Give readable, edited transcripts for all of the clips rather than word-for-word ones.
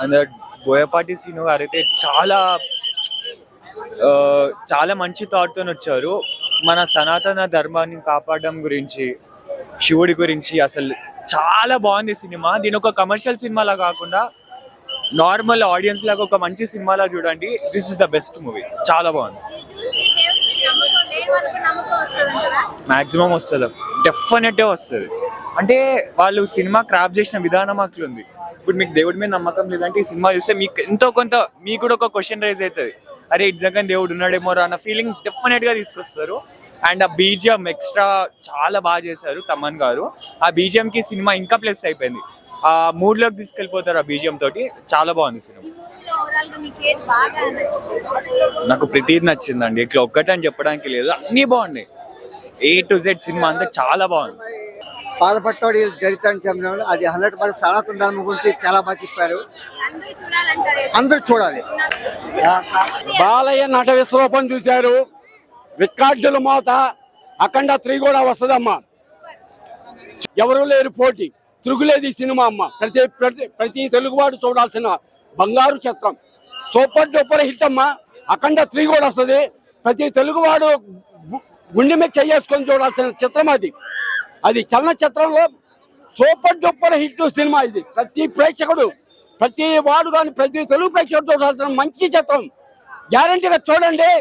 అందరు బోయపాటి శ్రీను గారు అయితే చాలా మంచి థాట్తో వచ్చారు. మన సనాతన ధర్మాన్ని కాపాడడం గురించి, శివుడి గురించి అసలు చాలా బాగుంది సినిమా. దీని ఒక కమర్షియల్ సినిమాలా కాకుండా నార్మల్ ఆడియన్స్ లాగా ఒక మంచి సినిమాలా చూడండి. This is the best movie, చాలా బాగుంది. మాక్సిమం వస్తుంది, డెఫినెట్గా వస్తుంది. అంటే వాళ్ళు సినిమా క్రాఫ్ట్ చేసిన విధానం అట్లుంది. ఇప్పుడు మీకు దేవుడి మీద నమ్మకం లేదంటే ఈ సినిమా చూస్తే మీకు ఎంతో కొంత మీకు కూడా ఒక క్వశ్చన్ రైజ్ అవుతుంది. అరే నిజంగా దేవుడు ఉన్నాడేమో అన్న ఫీలింగ్ డెఫినెట్గా తీసుకొస్తారు. అండ్ ఆ బీజిఎం ఎక్స్ట్రా చాలా బాగా చేశారు తమన్ గారు. ఆ బీజిఎంకి సినిమా ఇంకా ప్లస్ అయిపోయింది. ఆ మూడ్లోకి తీసుకెళ్ళిపోతారు ఆ బీజిఎం తోటి. చాలా బాగుంది సినిమా. నాకు ప్రతిది నచ్చిందండి, ఇట్లా ఒక్కటని చెప్పడానికి లేదు, అన్నీ బాగున్నాయి. A to Z సినిమా అంతా చాలా బాగుంది. బాధపడ్డాడు చరిత్రని చెప్పిన అది 100% సనాతన ధర్మం గురించి చాలా బాగా చెప్పారు. అందరూ చూడాలి. బాలయ్య నట విశ్వరూపం చూశారు. రికార్డుల మోత అఖండ 3 కూడా వస్తుందమ్మా. ఎవరు లేరు పోటీ, తిరుగులేదు ఈ సినిమా అమ్మ. ప్రతి తెలుగువాడు చూడాల్సిన బంగారు చిత్రం. సూపర్ డూపర్ హిట్ అమ్మా. అఖండ 3 కూడా వస్తుంది. ప్రతి తెలుగువాడు గుండె మీద చేసుకొని చూడాల్సిన చిత్రం అది చలనచిత్రంలో సూపర్ డూపర్ హిట్ సినిమా ఇది. ప్రతి ప్రేక్షకుడు, ప్రతి వాడు కానీ ప్రతి తెలుగు ప్రేక్షకుడు చూడాల్సిన మంచి చిత్రం. గ్యారంటీగా చూడండి.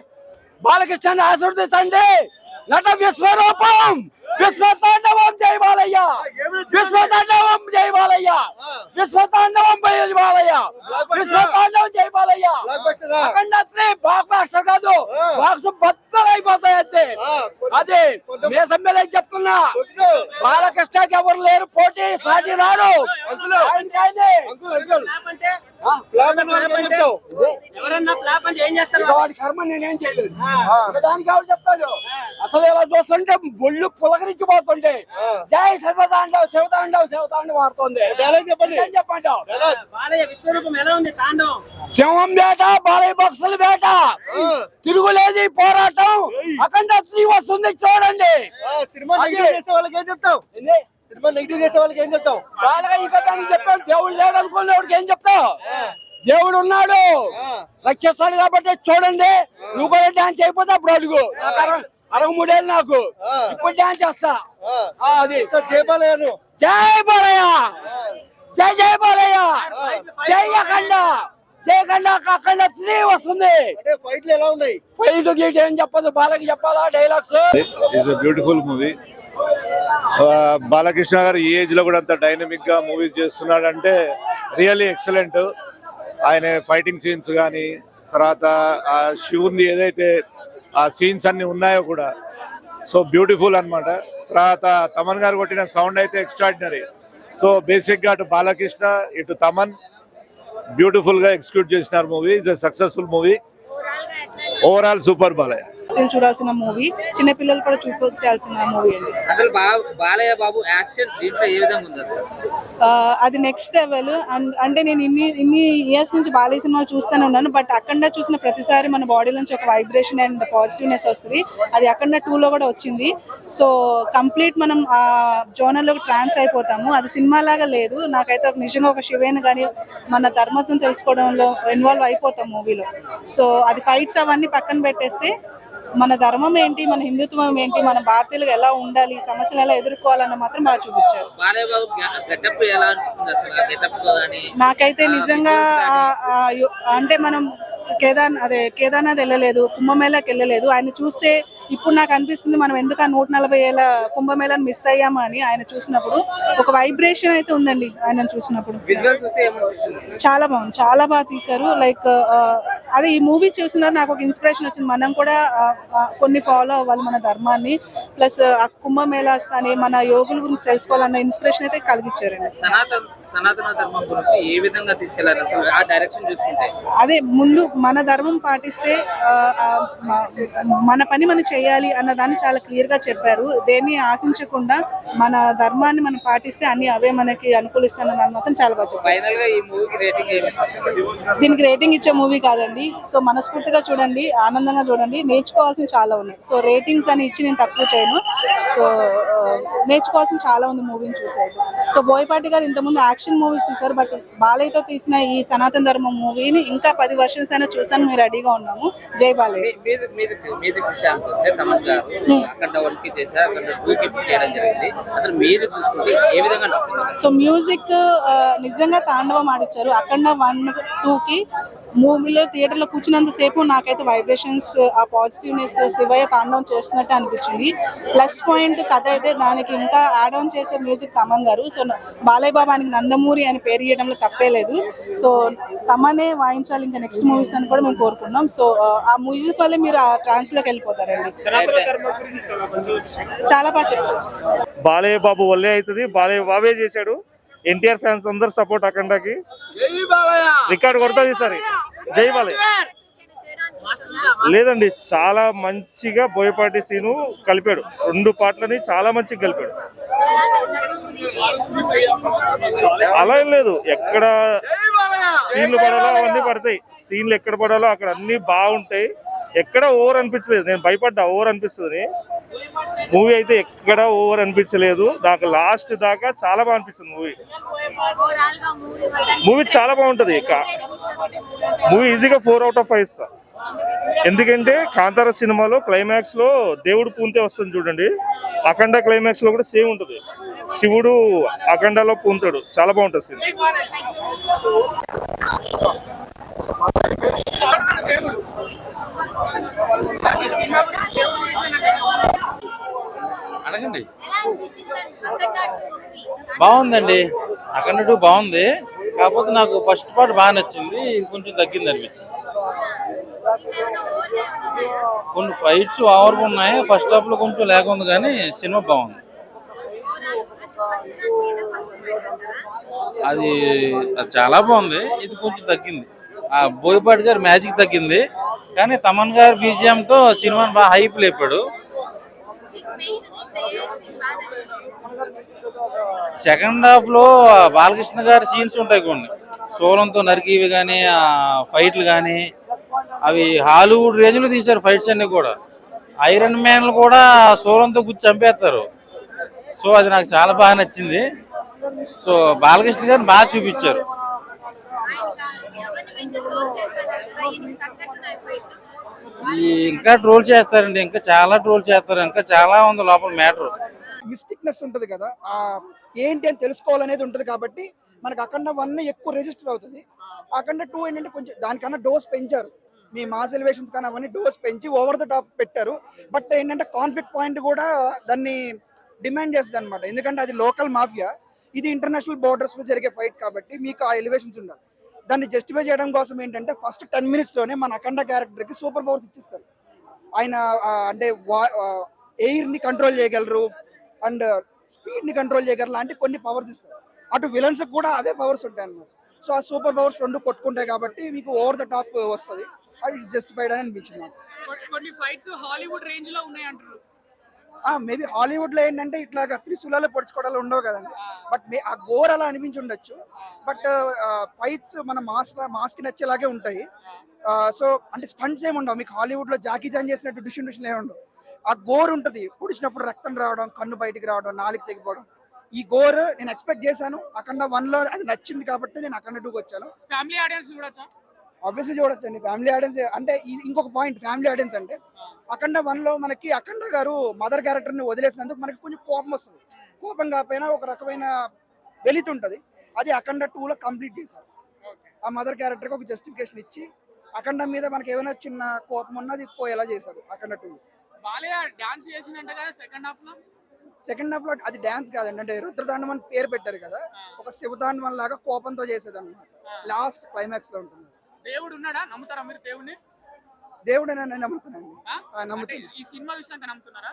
బాలకృష్ణాన్ని ఆశీర్వదించండి. నట విశ్వరూపం, విశ్వతాండవం జై బాలయ్య, విశ్వతాండవం జై బాలయ్య, విశ్వతాండవం జై బాలయ్య, విశ్వతాండవం జై బాలయ్య. అఖండ 3 బ్లాక్ బాస్టర్ కాదు, బాక్స్ బద్దలు అయిపోతాయి అంతే. అదే మే సమ్మెలో చెప్తున్నా, బాలకృష్ణకి ఎవరు లేరు పోటీ, సాటి రాడు. కర్మ నేనేం చేయలేదు, దానికి ఎవరు చెప్తాడు. అసలు ఇలా చూస్తుంటే బొళ్ళు పులకరించిపోతుంటే జై సర్వతాండవ్ శివతాండవ్ శివతాండవ్ ఆడుతుంది. సింహం వేట, బాలయ్య బాక్సుల వేట, తిరుగులేది పోరాటం. అఖండ 3 వస్తుంది చూడండి. చెప్పాడు దేవుడు లేదనుకునే వాడికి ఏం చెప్తావు? దేవుడు ఉన్నాడు, రక్షిస్తాడు కాబట్టి చూడండి. నువ్వు కూడా డాన్స్ అయిపోతే అప్పుడు అడుగు. 63 ఏళ్ళు నాకు, ఇప్పుడు డాన్స్ చేస్తా. అది జై బాలయ్య, జై జై బాలయ్య, జై అఖండ, జై అఖండ. అఖండ 3 వస్తుంది. ఫైట్ గీట్ ఏం చెప్పదు, బాలకి చెప్పాలా dialogues. It's a beautiful movie. Balakrishna గారు ఈ ఏజ్ లో కూడా అంత డైనమిక్ గా మూవీస్ చేస్తున్నాడంటే రియల్లీ ఎక్సలెంట్. ఆయన ఫైటింగ్ సీన్స్ కానీ, తర్వాత ఆ శివుంది ఏదైతే ఆ సీన్స్ అన్ని ఉన్నాయో కూడా సో బ్యూటిఫుల్ అన్నమాట. తర్వాత తమన్ గారు కొట్టిన సౌండ్ అయితే ఎక్స్ట్రాడినరీ. సో బేసిక్ గా అటు బాలకృష్ణ ఇటు తమన్ బ్యూటిఫుల్ గా ఎగ్జిక్యూట్ చేసినారు movie. It's a successful movie. Overall super Balayya. చూడాల్సిన మూవీ, చిన్న పిల్లలు కూడా చూపించాల్సిన మూవీ అండి. అసలు బాలయ్య బాబు యాక్షన్ దీంట్లో ఏ విధంగా ఉంది అసలు? అది నెక్స్ట్ లెవెల్. అంటే నేను ఇన్ని ఇయర్స్ నుంచి బాలయ్య సినిమాలు చూస్తూనే ఉన్నాను. బట్ అఖండ చూసిన ప్రతిసారి మన బాడీ నుంచి ఒక వైబ్రేషన్ అండ్ పాజిటివ్నెస్ వస్తుంది. అది అఖండ 2లో కూడా వచ్చింది. సో కంప్లీట్ మనం ఆ జోనర్లోకి ట్రాన్స్ అయిపోతాము. అది సినిమా లాగా లేదు. నాకైతే నిజంగా ఒక శివేని కానీ మన ధర్మత్వం తెలుసుకోవడంలో ఇన్వాల్వ్ అయిపోతాం మూవీలో. సో అది ఫైట్స్ అవన్నీ పక్కన పెట్టేస్తే మన ధర్మం ఏంటి, మన హిందుత్వం ఏంటి, మన భారతీయులకు ఎలా ఉండాలి, సమస్యలు ఎలా ఎదుర్కోవాలన్న మాత్రం బాగా చూపించారు. నాకైతే నిజంగా అంటే మనం కేదార్నాథ్ వెళ్ళలేదు, కుంభమేళాకి వెళ్ళలేదు. ఆయన చూస్తే ఇప్పుడు నాకు అనిపిస్తుంది మనం ఎందుకు 140 ఏళ్ళ కుంభమేళాని మిస్ అయ్యామా అని. ఆయన చూసినప్పుడు ఒక వైబ్రేషన్ అయితే ఉందండి. ఆయన చూసినప్పుడు చాలా బాగుంది, చాలా బాగా తీశారు. లైక్ అదే ఈ మూవీ చూసిన తర్వాత నాకు ఒక ఇన్స్పిరేషన్ వచ్చింది. మనం కూడా కొన్ని ఫాలో అవ్వాలి మన ధర్మాన్ని, ప్లస్ ఆ కుంభమేళాస్ కానీ మన యోగుల గురించి తెలుసుకోవాలన్న ఇన్స్పిరేషన్ అయితే కలిగించారండి. సనాతన ధర్మం గురించి ఏ విధంగా తీసుకెళ్లారు అసలు ఆ డైరెక్షన్ చూసుకుంటే? అదే ముందు మన ధర్మం పాటిస్తే మన పని మనం చేయాలి అన్న దాన్ని చాలా క్లియర్ గా చెప్పారు. దేన్ని ఆశించకుండా మన ధర్మాన్ని మనం పాటిస్తే అన్ని అవే మనకి అనుకూలిస్తాయన్న దాన్ని మాత్రం చాలా బాగా చెప్పారు. ఫైనల్ గా ఈ మూవీకి రేటింగ్ ఏమి ఇస్తారు? దీనికి రేటింగ్ ఇచ్చే మూవీ కాదండి. సో మనస్ఫూర్తిగా చూడండి, ఆనందంగా చూడండి, నేర్చుకోవాల్సింది చాలా ఉన్నాయి. సో రేటింగ్స్ అని ఇచ్చి నేను తక్కువ చేయను. సో నేర్చుకోవాల్సింది చాలా ఉంది మూవీని చూసేది. సో బోయపాటి గారు ఇంతకుముందు యాక్షన్ మూవీస్ తీశారు, బట్ బాలయ్యతో తీసిన ఈ సనాతన ధర్మం మూవీని ఇంకా 10 వర్షన్స్ అయినా చూస్తాను, మేము రెడీగా ఉన్నాము. జై బాలయ్య. మ్యూజిక్ విషయానికి వస్తే తమన్ గారు అక్కడ 1 కి చేశారు, అక్కడ 2 కి చేయడం జరిగింది. అసలు మ్యూజిక్ చూసుకుంటే ఏ విధంగా నచ్చింది? సో మ్యూజిక్ నిజంగా తాండవం ఆడిచ్చారు. అఖండ 1, 2కి మూవీలో థియేటర్లో కూర్చున్నంత సేపు నాకైతే వైబ్రేషన్స్, ఆ పాజిటివ్నెస్ శివయ్య తాండవం చేస్తున్నట్టు అనిపించింది. ప్లస్ పాయింట్ కథ అయితే దానికి ఇంకా యాడ్ ఆన్ చేసే మ్యూజిక్ తమన్ గారు. సో బాలయ్య బాబానికి నందమూరి అని పేరు ఇవ్వడంలో తప్పే లేదు. సో తమనే వాయించాలి ఇంకా నెక్స్ట్ మూవీస్ అని కూడా మేము కోరుకున్నాం. సో ఆ మ్యూజిక్ వల్లే మీరు ఆ ట్రాన్స్ లోకి వెళ్ళిపోతారండి. చాలా బాగా చెప్పారు. బాలయ్య బాబు వల్లే అవుతుంది, బాలయ్య బాబే చేశాడు. ఎన్టీఆర్ ఫ్యాన్స్ అందరు సపోర్ట్ అఖండకి, రికార్డ్ కొడుతుంది ఈసారి. జై బాలయ్య. లేదండి, చాలా మంచిగా బోయపాటి సీను కలిపాడు, 2 పాటలని చాలా మంచిగా కలిపాడు. అలా ఏం లేదు, ఎక్కడ సీన్లు పడాలో అవన్నీ పడతాయి, సీన్లు ఎక్కడ పడాలో అక్కడ అన్ని బాగుంటాయి. ఎక్కడ ఓవర్ అనిపించలేదు, నేను భయపడ్డా ఓవర్ అనిపిస్తుంది. మూవీ అయితే ఎక్కడ ఓవర్ అనిపించలేదు, నాకు లాస్ట్ దాకా చాలా బాగా అనిపించింది. మూవీ చాలా బాగుంటది. మూవీ ఈజీగా 4 out of 5 ఇస్తా. ఎందుకంటే కాంతార సినిమాలో క్లైమాక్స్ లో దేవుడు పూంతే వస్తుంది చూడండి, అఖండ క్లైమాక్స్ లో కూడా సేమ్ ఉంటది. శివుడు అఖండలో పూంతాడు, చాలా బాగుంటది సినిమా. అడగండి. బాగుందండి, అఖండ 2 బాగుంది. కాకపోతే నాకు ఫస్ట్ పార్ట్ బాగా నచ్చింది, ఇది కొంచెం తగ్గింది అనిపించింది. కొన్ని ఫైట్స్ ఓవర్గా ఉన్నాయి, ఫస్ట్ హాఫ్ లో కొంచెం లేక ఉంది, కానీ సినిమా బాగుంది. అది చాలా బాగుంది, ఇది కొంచెం తగ్గింది. ఆ బోయపాటి గారి మ్యాజిక్ తగ్గింది, కానీ తమన్ గారి బీజిఎం తో సినిమాని బాగా హైప్ లేపాడు. సెకండ్ హాఫ్ లో బాలకృష్ణ గారి సీన్స్ ఉంటాయి కొన్ని, సోలంతో నరికివి కానీ ఆ ఫైట్లు కానీ అవి హాలీవుడ్ రేంజ్ లో తీశారు. ఫైట్స్ అన్ని కూడా ఐరన్ మ్యాన్ కూడా సోలంతో గుర్చి చంపేస్తారు. సో అది నాకు చాలా బాగా నచ్చింది. సో బాలకృష్ణ గారిని బాగా చూపించారు. ఇంకా ట్రోల్ చేస్తారండి, ఇంకా చాలా ట్రోల్ చేస్తారు, ఇంకా చాలా ఉంది లోపల మ్యాటర్. మిస్టిక్నెస్ ఉంటుంది కదా, ఆ ఏంటి అని తెలుసుకోవాలనేది ఉంటుంది. కాబట్టి మనకు అఖండ 1 ఎక్కువ రిజిస్టర్ అవుతుంది. అఖండ 2 ఏంటంటే కొంచెం దానికన్నా డోస్ పెంచారు. మీ మాస్ ఎలివేషన్స్ కానీ అవన్నీ డోస్ పెంచి ఓవర్ ద టాప్ పెట్టారు. బట్ ఏంటంటే కాన్ఫ్లిక్ట్ పాయింట్ కూడా దాన్ని డిమాండ్ చేస్తుంది అనమాట. ఎందుకంటే అది లోకల్ మాఫియా, ఇది ఇంటర్నేషనల్ బోర్డర్స్ లో జరిగే ఫైట్ కాబట్టి మీకు ఆ ఎలివేషన్స్ ఉండాలి. దాన్ని జస్టిఫై చేయడం కోసం ఏంటంటే ఫస్ట్ 10 minutes లోనే మన అఖండ క్యారెక్టర్ కి సూపర్ పవర్స్ ఇచ్చిస్తారు. ఆయన అంటే ఎయిర్ ని కంట్రోల్ చేయగలరు అండ్ స్పీడ్ ని కంట్రోల్ చేయగలరు లాంటి కొన్ని పవర్స్ ఇస్తారు. అటు విలన్స్ కూడా అవే పవర్స్ ఉంటాయి అన్నమాట. సో ఆ సూపర్ పవర్స్ 2 కొట్టుకుంటాయి కాబట్టి మీకు ఓవర్ ద టాప్ వస్తుంది. అది జస్టిఫైడ్ అని అనిపించింది నాకు. కొన్ని ఫైట్స్ హాలీవుడ్ రేంజ్ లో ఉన్నాయి అంటారు. మేబీ హాలీవుడ్ లో ఏంటంటే ఇట్లాగా త్రిశూలాలు పొడుచుకోవడాలు ఉండవు కదండి. బట్ ఆ గోర్ అలా అనిపించి ఉండొచ్చు. బట్ ఫైట్స్ మన మాస్ కి నచ్చేలాగే ఉంటాయి. సో అంటే స్టంట్స్ ఏమి ఉండవు మీకు. హాలీవుడ్ లో జాకీ చాన్ చేసినట్టు డిషన్ ఏమి ఉండవు. ఆ గోర్ ఉంటుంది, పొడిచినప్పుడు రక్తం రావడం, కన్ను బయటికి రావడం, నాలుగు తెగిపోవడం. ఈ గోర్ నేను ఎక్స్పెక్ట్ చేశాను. అఖండ 1 లో అది నచ్చింది కాబట్టి నేను అఖండ 2కి వచ్చాను. ఫ్యామిలీ ఆడియన్స్ చూడొచ్చా? ఆబ్వియస్లీ చూడొచ్చండి. ఫ్యామిలీ ఆడియన్స్ అంటే ఇంకొక పాయింట్. ఫ్యామిలీ ఆడియన్స్ అంటే అఖండ 1 లో మనకి అఖండ గారు మదర్ క్యారెక్టర్ ని వదిలేసినందుకు మనకి కొంచెం కోపం వస్తుంది. కోపం కాకపోయినా ఒక రకమైన వెలితుంటది. అది అఖండ 2 లో కంప్లీట్ చేశారు. ఆ మదర్ క్యారెక్టర్ కి ఒక జస్టిఫికేషన్ ఇచ్చి అఖండ మీద మనకి ఏమైనా చిన్న కోపం ఉన్నది పోయేలా చేశారు అఖండ 2. బాలయ్య డాన్స్ చేసినంట కదా సెకండ్ హాఫ్ లో. సెకండ్ హాఫ్ లో అది డాన్స్ కాదండి, అంటే రుద్రతాండవం అని పేరు పెట్టారు కదా, ఒక శివతాండవం లాగా కోపంతో చేసేది అనమాట. లాస్ట్ క్లైమాక్స్ లో ఉంటుంది. దేవుడు ఉన్నాడా? నమ్ముతారా మీరు దేవుడిని? దేవుడు నేను నమ్ముతానండి. నమ్ముతాను. ఈ సినిమా చూసినాక నమ్ముతున్నారా?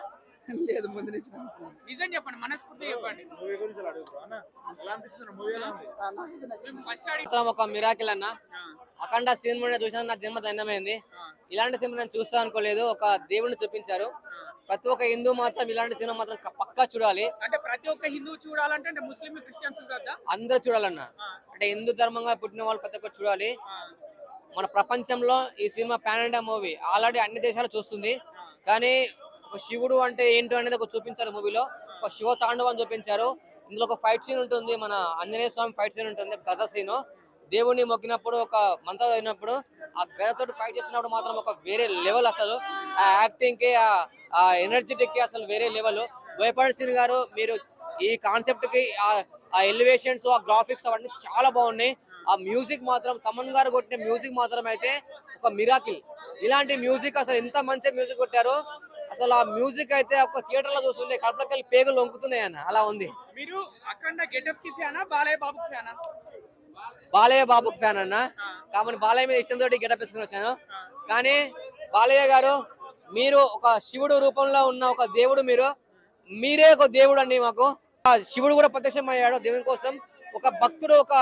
లేదు, ముందు నుంచి నమ్ముతున్నాను. నిజం చెప్పండి, మనస్ఫూర్తిగా చెప్పండి. ఎలా అనిపించింది మూవీ? ఎలా ఉంది? నాకైతే నచ్చింది. ఫస్ట్ ఒక మిరాకిల్ అన్న అఖండ సినిమా చూసాను, నాకు జన్మ ధన్యమైంది. ఇలాంటి సినిమా నేను చూస్తా అనుకోలేదు. ఒక దేవుడిని చూపించారు. ప్రతి ఒక్క హిందూ మాత్రం ఇలాంటి సినిమా మాత్రం పక్కా చూడాలి. అంటే ప్రతి ఒక్క హిందూ చూడాలంటే అంటే ముస్లిం క్రిస్టియన్స్ చూడద్దా? అందరూ చూడాలన్న. అంటే హిందూ ధర్మంగా పుట్టిన వాళ్ళు ప్రతి ఒక్కరు చూడాలి. మన ప్రపంచంలో ఈ cinema pan India movie already అన్ని దేశాలు చూస్తుంది. కానీ ఒక శివుడు అంటే ఏంటో అనేది ఒక చూపించారు మూవీలో. ఒక శివ తాండవం చూపించారు. ఇందులో ఒక ఫైట్ సీన్ ఉంటుంది, మన ఆంజనేయ స్వామి ఫైట్ సీన్ ఉంటుంది, గద సీన్. దేవుణ్ణి మొక్కినప్పుడు ఒక మంత్రం అయినప్పుడు ఆ గదతో ఫైట్ చేసినప్పుడు మాత్రం ఒక వేరే లెవెల్. అసలు ఆ యాక్టింగ్ కి ఆ ఎనర్జెటిక్ కి అసలు వేరే లెవెల్. బోయపాటి శ్రీ గారు మీరు ఈ కాన్సెప్ట్ కి ఆ ఎలివేషన్స్, ఆ గ్రాఫిక్స్ అవన్నీ చాలా బాగున్నాయి. ఆ మ్యూజిక్ మాత్రం తమన్ గారు కొట్టిన మ్యూజిక్ మాత్రం అయితే ఒక మిరాకిల్. ఇలాంటి మ్యూజిక్ అసలు ఎంత మంచి మ్యూజిక్ కొట్టారు. అసలు ఆ మ్యూజిక్ అయితే ఒక థియేటర్ లో చూస్తుండే కడుపులకెళ్ళి పేగులు వంకుతున్నాయి అన్న, అలా ఉంది. మీరు అఖండ గెటప్ కి ఫ్యానా బాలయ్య బాబుకి ఫ్యానా? బాలయ్య బాబుకి ఫ్యాన్ అన్న. కాబట్టి బాలయ్య మీద ఇష్టంతో గెటప్ వేసుకుని వచ్చాను. కానీ బాలయ్య గారు మీరు ఒక శివుడు రూపంలో ఉన్న ఒక దేవుడు, మీరే ఒక దేవుడు అండి మాకు. ఆ శివుడు కూడా ప్రత్యక్షం అయ్యాడు దేవుని కోసం. ఒక భక్తుడు, ఒక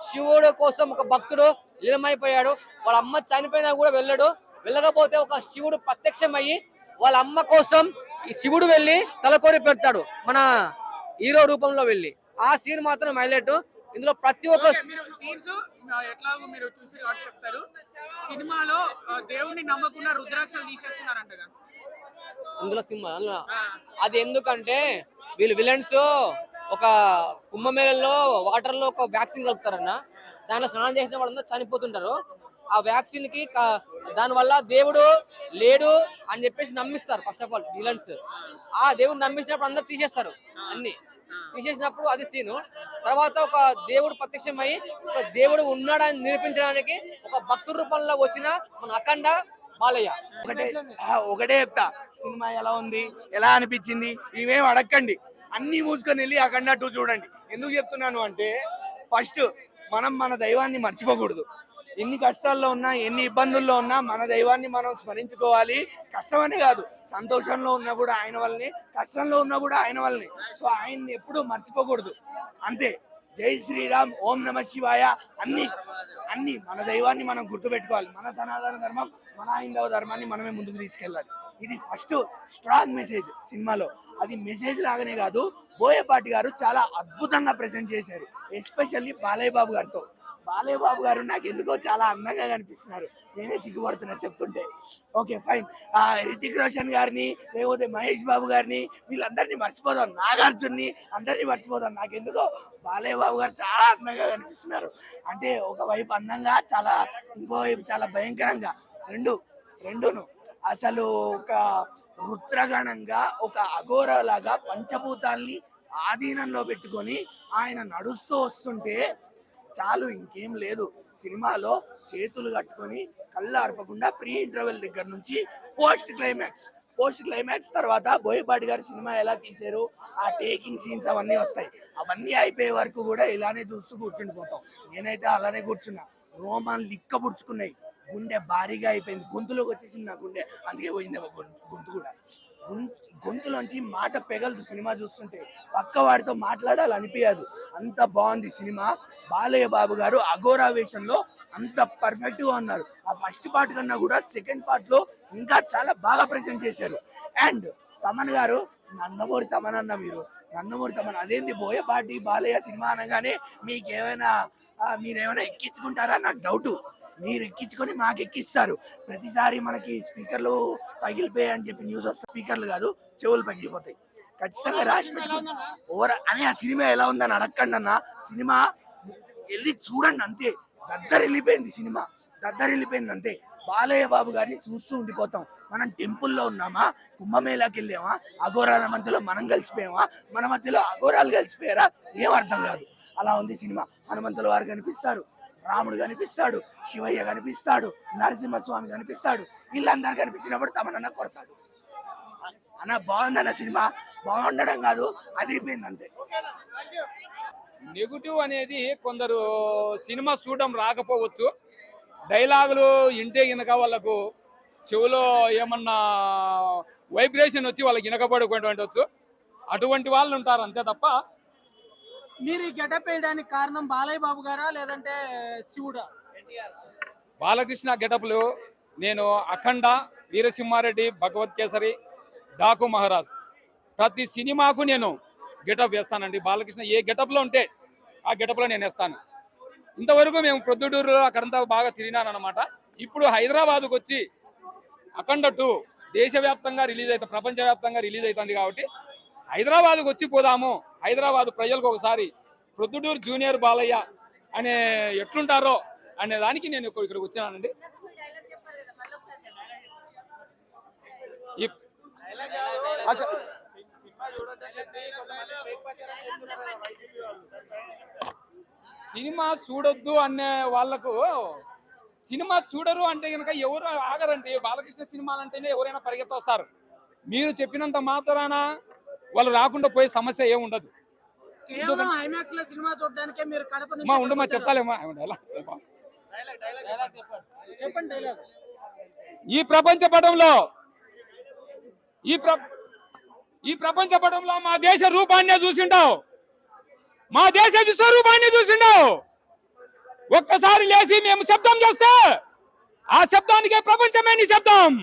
శివుడు కోసం ఒక భక్తుడు లీనమైపోయాడు. వాళ్ళ అమ్మ చనిపోయినా కూడా వెళ్ళకపోతే ఒక శివుడు ప్రత్యక్షం అయ్యి వాళ్ళ అమ్మ కోసం ఈ శివుడు వెళ్ళి తలకోరి పెడతాడు మన హీరో రూపంలో వెళ్ళి. ఆ సీన్ మాత్రం హైలైట్. ఇందులో ప్రతి ఒక్క సీన్స్ ఎట్లాగో మీరు చూసి కాబట్టి చెప్తారు. సినిమాలో దేవుణ్ణి నమ్మకుండా రుద్రాక్షలు తీసేస్తున్నారంటగా ఇందులో సినిమా అది ఎందుకంటే వీళ్ళు విలన్స్ ఒక కుంభమేళలో వాటర్ లో ఒక వ్యాక్సిన్ కలుపుతారన్న. దాంట్లో స్నానం చేసిన వాళ్ళందరూ చనిపోతుంటారు. ఆ వ్యాక్సిన్ కి దాని వల్ల దేవుడు లేడు అని చెప్పేసి నమ్మిస్తారు. ఫస్ట్ ఆఫ్ ఆల్ విలన్స్ ఆ దేవుడు నమ్మించినప్పుడు అందరు తీసేస్తారు. అన్ని తీసేసినప్పుడు అది సీను. తర్వాత ఒక దేవుడు ప్రత్యక్షమై ఒక దేవుడు ఉన్నాడని నిరూపించడానికి ఒక భక్తు రూపంలో వచ్చిన మన అఖండ బాలయ్య. ఒకటే చెప్తా, సినిమా ఎలా ఉంది, ఎలా అనిపించింది ఇవేం అడగండి, అన్ని మూసుకొని వెళ్ళి అఖండ 2 చూడండి. ఎందుకు చెప్తున్నాను అంటే ఫస్ట్ మనం మన దైవాన్ని మర్చిపోకూడదు. ఎన్ని కష్టాల్లో ఉన్నా, ఎన్ని ఇబ్బందుల్లో ఉన్నా మన దైవాన్ని మనం స్మరించుకోవాలి. కష్టమనే కాదు, సంతోషంలో ఉన్నా కూడా ఆయన వల్లనే, కష్టంలో ఉన్నా కూడా ఆయన వల్లనే. సో ఆయన్ని ఎప్పుడూ మర్చిపోకూడదు. అంతే. జై శ్రీరామ్, ఓం నమ శివాయ, అన్ని మన దైవాన్ని మనం గుర్తుపెట్టుకోవాలి. మన సనాతన ధర్మం, మన హైందవ ధర్మాన్ని మనమే ముందుకు తీసుకెళ్ళాలి. ఇది ఫస్ట్ స్ట్రాంగ్ మెసేజ్ సినిమాలో. అది మెసేజ్ లాగానే కాదు, బోయపాటి గారు చాలా అద్భుతంగా ప్రెజెంట్ చేశారు. ఎస్పెషల్లీ బాలయ్య బాబు గారితో. బాలయ్య బాబు గారు నాకు ఎందుకో చాలా అందంగా కనిపిస్తున్నారు. నేనే సిగ్గుపడుతున్నా చెప్తుంటే. Okay fine. రితిక్ రోషన్ గారిని, లేకపోతే మహేష్ బాబు గారిని, వీళ్ళందరినీ మర్చిపోదాం, నాగార్జున్ని అందరినీ మర్చిపోదాం. నాకు ఎందుకో బాలయ్య బాబు గారు చాలా అందంగా కనిపిస్తున్నారు. అంటే ఒకవైపు అందంగా, ఇంకోవైపు చాలా భయంకరంగా, రెండును అసలు ఒక రుద్రగణంగా, ఒక అఘోరలాగా పంచభూతాల్ని ఆధీనంలో పెట్టుకొని ఆయన నడుస్తూ వస్తుంటే చాలు, ఇంకేం లేదు. సినిమాలో చేతులు కట్టుకొని కళ్ళు అర్పకుండా ప్రీ ఇంటర్వెల్ దగ్గర నుంచి పోస్ట్ క్లైమాక్స్ తర్వాత బోయపాటి గారు సినిమా ఎలా తీశారు, ఆ టేకింగ్ సీన్స్ అవన్నీ వస్తాయి. అవన్నీ అయిపోయే వరకు కూడా ఇలానే చూస్తూ కూర్చుండిపోతాం. నేనైతే అలానే కూర్చున్నా. రోమాలు లిక్క పుడుచుకున్నాయి, గుండె భారీగా అయిపోయింది, గొంతులోకి వచ్చేసింది నా గుండె. అందుకే పోయిందేమో గొంతు కూడా. గొంతులోంచి మాట పెగలదు సినిమా చూస్తుంటే. పక్క వాడితో మాట్లాడాలనిపించదు, అంత బాగుంది సినిమా. బాలయ్య బాబు గారు అఘోరా వేషంలో అంత పర్ఫెక్ట్ గా ఉన్నారు. ఆ ఫస్ట్ పార్ట్ కన్నా కూడా సెకండ్ పార్ట్ లో ఇంకా చాలా బాగా ప్రెజెంట్ చేశారు. అండ్ తమన్ గారు, నందమూరి తమన్ అన్న, నందమూరి తమన్. అదేంది బోయపాటి బాలయ్య సినిమా అనగానే మీరేమైనా ఎక్కించుకుంటారా నాకు డౌట్. మీరు ఎక్కించుకొని మాకు ఎక్కిస్తారు. ప్రతిసారి మనకి స్పీకర్లు పగిలిపోయాయి అని చెప్పి న్యూస్ వస్తే స్పీకర్లు కాదు, చెవులు పగిలిపోతాయి. ఖచ్చితంగా రాసి పెట్టుకుంటాం. అని ఆ సినిమా ఎలా ఉందని అడగండి అన్న. సినిమా వెళ్ళి చూడండి అంతే. దద్దరిల్లిపోయింది అంతే. బాలయ్య బాబు గారిని చూస్తూ ఉండిపోతాం. మనం టెంపుల్లో ఉన్నామా, కుంభమేళాకి వెళ్ళామా, అఘోరాల మధ్యలో మనం కలిసిపోయామా, మన మధ్యలో అఘోరాలు కలిసిపోయారా, ఏం అర్థం కాదు. అలా ఉంది సినిమా. హనుమంతుల వారు కనిపిస్తారు, రాముడు కనిపిస్తాడు, శివయ్య కనిపిస్తాడు, నరసింహస్వామి కనిపిస్తాడు. వీళ్ళందరూ కనిపించినప్పుడు తమనన్న కొడతాడు. అన్న బాగుందన్న సినిమా. బాగుండడం కాదు, అదిరిపోయింది అంతే. నెగిటివ్ అనేది కొందరు సినిమా చూడడం రాకపోవచ్చు. డైలాగులు ఇంటే గినక వాళ్ళకు చెవులో ఏమన్నా వైబ్రేషన్ వచ్చి వాళ్ళకి వినకపోవడం అటువంటి వాళ్ళు ఉంటారు అంతే తప్ప. మీరు గెటప్ వేయడానికి కారణం బాలయ్య బాబు గారా లేదంటే శివుడా? బాలకృష్ణ గెటప్లు నేను అఖండ, వీరసింహారెడ్డి, భగవత్ కేసరి, డాకు మహారాజ్ ప్రతి సినిమాకు నేను గెటప్ వేస్తానండి. బాలకృష్ణ ఏ గెటప్లో ఉంటే ఆ గెటప్లో నేను వేస్తాను. ఇంతవరకు మేము ప్రొద్దుటూరు అక్కడంతా బాగా తిరిగినాను అనమాట. ఇప్పుడు హైదరాబాద్కు వచ్చి అఖండ 2 దేశవ్యాప్తంగా రిలీజ్ అవుతుంది, ప్రపంచవ్యాప్తంగా రిలీజ్ అవుతుంది కాబట్టి హైదరాబాద్కు వచ్చి పోదాము, హైదరాబాద్ ప్రజలకు ఒకసారి ప్రొద్దుటూరు జూనియర్ బాలయ్య అనే ఎట్లుంటారో అనే దానికి నేను ఇక్కడికి వచ్చినానండి. సినిమా చూడొద్దు అనే వాళ్ళకు సినిమా చూడరు అంటే కనుక ఎవరు ఆగరండి. బాలకృష్ణ సినిమాలు అంటేనే ఎవరైనా పరిగెత్తొస్తారు. మీరు చెప్పినంత మాత్రాన వాళ్ళు రాకుండా పోయే సమస్య ఏముండదు. కేవలం ఐమాక్స్ లో సినిమా చూడడానికే మీరు కడప నుంచి ఉండమా చెప్తాలేమా చెప్పండి డైలాగ్. ఈ ప్రపంచ పటంలో ఈ ప్రపంచ పటంలో మా దేశ రూపాన్నే చూసిండావు, మా దేశ విశ్వరూపాన్ని చూసిండావు. ఒక్కసారి లేచి మేము శబ్దం చేస్తే ఆ శబ్దానికే ప్రపంచమే నీ శబ్దం.